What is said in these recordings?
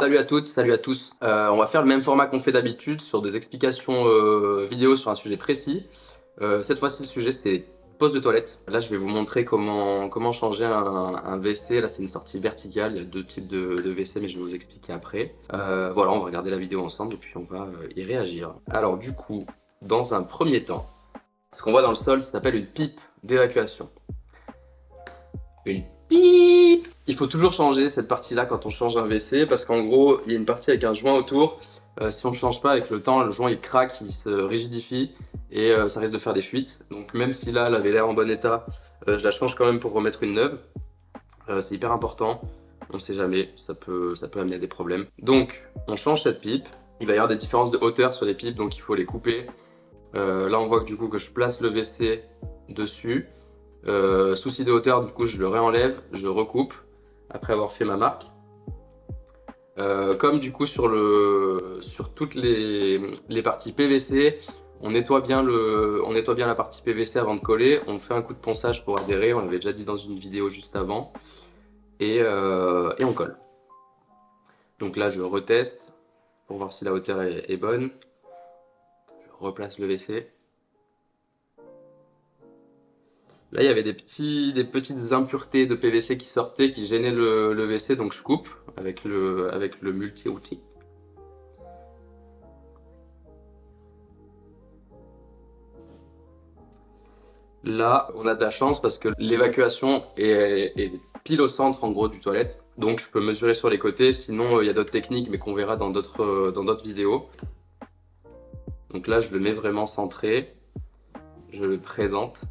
Salut à toutes, salut à tous. On va faire le même format qu'on fait d'habitude sur des explications vidéo sur un sujet précis. Cette fois-ci, le sujet c'est pose de toilette. Là, je vais vous montrer comment changer un WC. Là, c'est une sortie verticale. Il y a deux types de WC, mais je vais vous expliquer après. Voilà, on va regarder la vidéo ensemble et puis on va y réagir. Alors, du coup, dans un premier temps, ce qu'on voit dans le sol, ça s'appelle une pipe d'évacuation. Une pipe. Il faut toujours changer cette partie-là quand on change un WC parce qu'en gros, il y a une partie avec un joint autour. Si on ne change pas avec le temps, le joint il craque, il se rigidifie et ça risque de faire des fuites. Donc même si là, elle avait l'air en bon état, je la change quand même pour remettre une neuve. C'est hyper important, on ne sait jamais, ça peut amener à des problèmes. Donc on change cette pipe. Il va y avoir des différences de hauteur sur les pipes, donc il faut les couper. Là on voit que du coup que je place le WC dessus. Souci de hauteur, du coup je le réenlève, je recoupe après avoir fait ma marque. Comme du coup sur toutes les parties PVC, on nettoie bien la partie PVC avant de coller. On fait un coup de ponçage pour adhérer, on l'avait déjà dit dans une vidéo juste avant, et on colle. Donc là je reteste pour voir si la hauteur est bonne. Je replace le WC. Là, il y avait des petites impuretés de PVC qui sortaient, qui gênaient le WC, donc je coupe avec le multi-outil. Là, on a de la chance parce que l'évacuation est pile au centre en gros du toilette, donc je peux mesurer sur les côtés. Sinon, il y a d'autres techniques, mais qu'on verra dans d'autres vidéos. Donc là, je le mets vraiment centré, je le présente.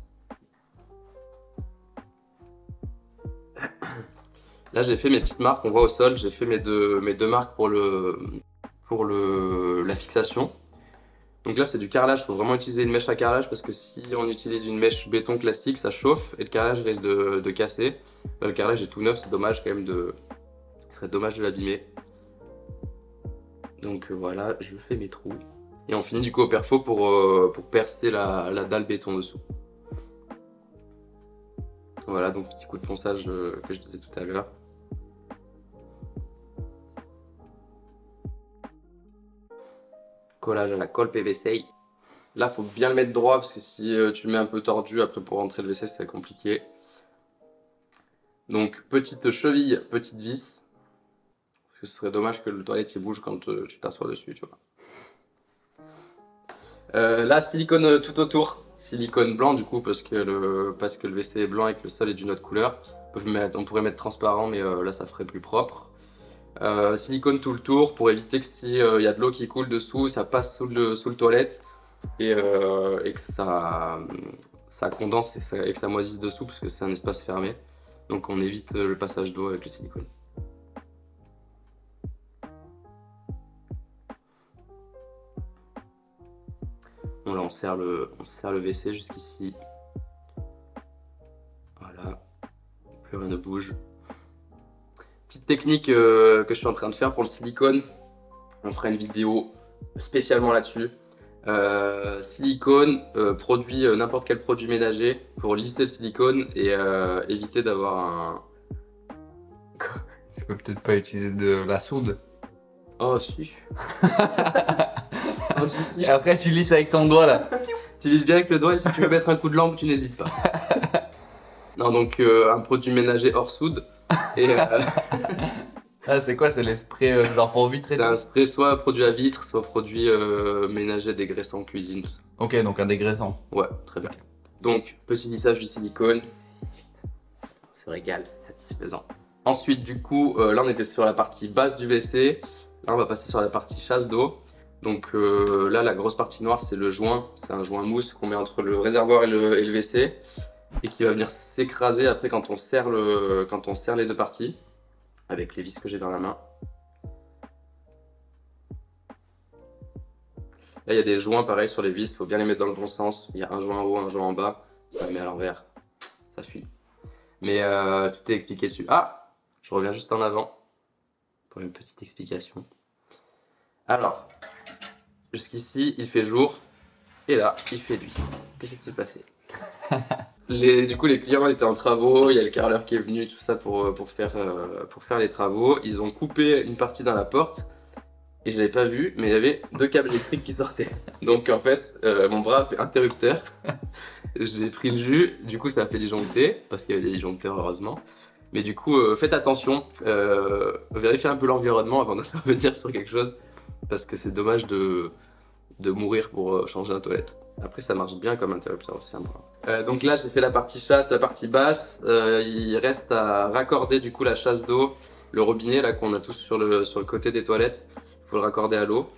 Là j'ai fait mes petites marques, on voit au sol, j'ai fait mes deux marques pour la fixation. Donc là c'est du carrelage, il faut vraiment utiliser une mèche à carrelage parce que si on utilise une mèche béton classique, ça chauffe et le carrelage risque de casser. Là, le carrelage est tout neuf, c'est dommage quand même ce serait dommage de l'abîmer. Donc voilà, je fais mes trous. Et on finit du coup au perfo pour percer la dalle béton dessous. Voilà, donc petit coup de ponçage que je disais tout à l'heure. Collage à la colle PVC. Là, faut bien le mettre droit parce que si tu le mets un peu tordu, après pour rentrer le WC, c'est compliqué. Donc, petite cheville, petite vis. Parce que ce serait dommage que le toilette il bouge quand tu t'assois dessus, tu vois. Là, silicone tout autour. Silicone blanc du coup parce que le WC est blanc et que le sol est d'une autre couleur. On pourrait mettre transparent, mais là, ça ferait plus propre. Silicone tout le tour pour éviter que s'il y a de l'eau qui coule dessous, ça passe sous le toilette et que ça condense et que ça moisisse dessous parce que c'est un espace fermé. Donc on évite le passage d'eau avec le silicone. Bon là on serre le WC jusqu'ici. Voilà, plus rien ne bouge. Petite technique que je suis en train de faire pour le silicone, on fera une vidéo spécialement là-dessus. Silicone, produit n'importe quel produit ménager pour lisser le silicone et éviter d'avoir un... Tu peux peut-être pas utiliser de la soude. Oh si. Oh, si. Et après tu lisses avec ton doigt là. Tu lisses bien avec le doigt et si tu veux mettre un coup de lampe, tu n'hésites pas. Non donc un produit ménager hors soude. Et Ah, c'est quoi? C'est les sprays genre pour vitre et c'est tout? un spray soit produit à vitre, soit produit ménager dégraissant cuisine. Tout ça. Ok, donc un dégraissant. Ouais, très bien. Donc petit lissage du silicone. C'est régal, c'est satisfaisant. Ensuite du coup, là on était sur la partie basse du WC. Là on va passer sur la partie chasse d'eau. Donc là la grosse partie noire c'est le joint. C'est un joint mousse qu'on met entre le réservoir et le WC. Et qui va venir s'écraser après quand on serre les deux parties. Avec les vis que j'ai dans la main. Là il y a des joints pareil sur les vis, il faut bien les mettre dans le bon sens. Il y a un joint en haut, un joint en bas. Ça le met à l'envers, ça fuit. Mais tout est expliqué dessus. Ah, je reviens juste en avant pour une petite explication. Alors, jusqu'ici il fait jour et là il fait nuit. Qu'est-ce qui s'est passé? Du coup, les clients étaient en travaux, il y a le carreleur qui est venu, tout ça pour faire les travaux. Ils ont coupé une partie dans la porte et je l'avais pas vu, mais il y avait 2 câbles électriques qui sortaient. Donc en fait, mon bras a fait interrupteur. J'ai pris le jus, du coup ça a fait disjoncter, parce qu'il y avait des disjoncteurs heureusement. Mais du coup, faites attention, vérifiez un peu l'environnement avant d'intervenir sur quelque chose, parce que c'est dommage de mourir pour changer la toilette. Après ça marche bien comme interrupteur aussi. Donc là j'ai fait la partie chasse, la partie basse. Il reste à raccorder du coup la chasse d'eau, le robinet là qu'on a tous sur le côté des toilettes. Il faut le raccorder à l'eau.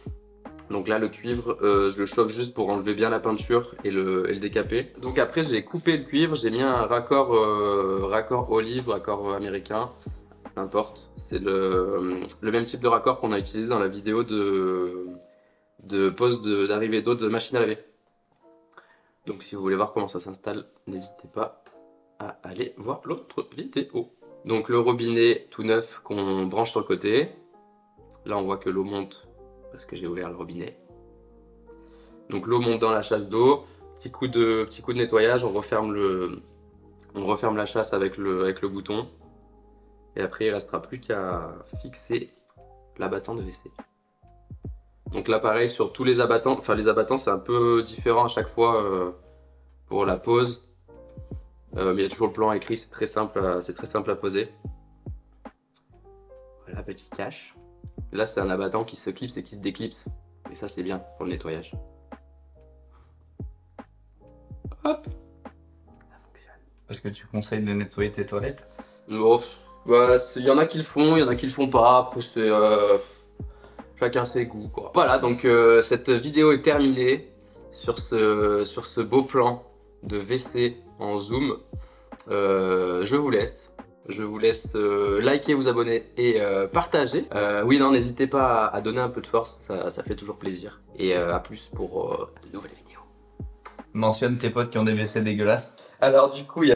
Donc là le cuivre, je le chauffe juste pour enlever bien la peinture et le décaper. Donc après j'ai coupé le cuivre, j'ai mis un raccord olive, raccord américain, peu importe. C'est le même type de raccord qu'on a utilisé dans la vidéo de pose d'arrivée d'eau de machine à laver. Donc si vous voulez voir comment ça s'installe, n'hésitez pas à aller voir l'autre vidéo. Donc le robinet tout neuf qu'on branche sur le côté. Là on voit que l'eau monte parce que j'ai ouvert le robinet. Donc l'eau monte dans la chasse d'eau. Petit coup de nettoyage, on referme la chasse avec le bouton. Et après il ne restera plus qu'à fixer l'abattant de WC. Donc là pareil sur tous les abattants, enfin les abattants c'est un peu différent à chaque fois pour la pose. Mais il y a toujours le plan écrit, c'est très simple à poser. Voilà, petit cache. Là c'est un abattant qui se clipse et qui se déclipse. Et ça c'est bien pour le nettoyage. Hop, ça fonctionne. Est-ce que tu conseilles de nettoyer tes toilettes? Bon, bah, y en a qui le font, il y en a qui le font pas. Après c'est... chacun ses goûts quoi. Voilà, donc cette vidéo est terminée sur ce beau plan de WC en zoom. Je vous laisse liker, vous abonner et partager. Oui, non, n'hésitez pas à donner un peu de force, ça fait toujours plaisir. Et à plus pour de nouvelles vidéos. Mentionne tes potes qui ont des WC dégueulasses. Alors du coup, il y a...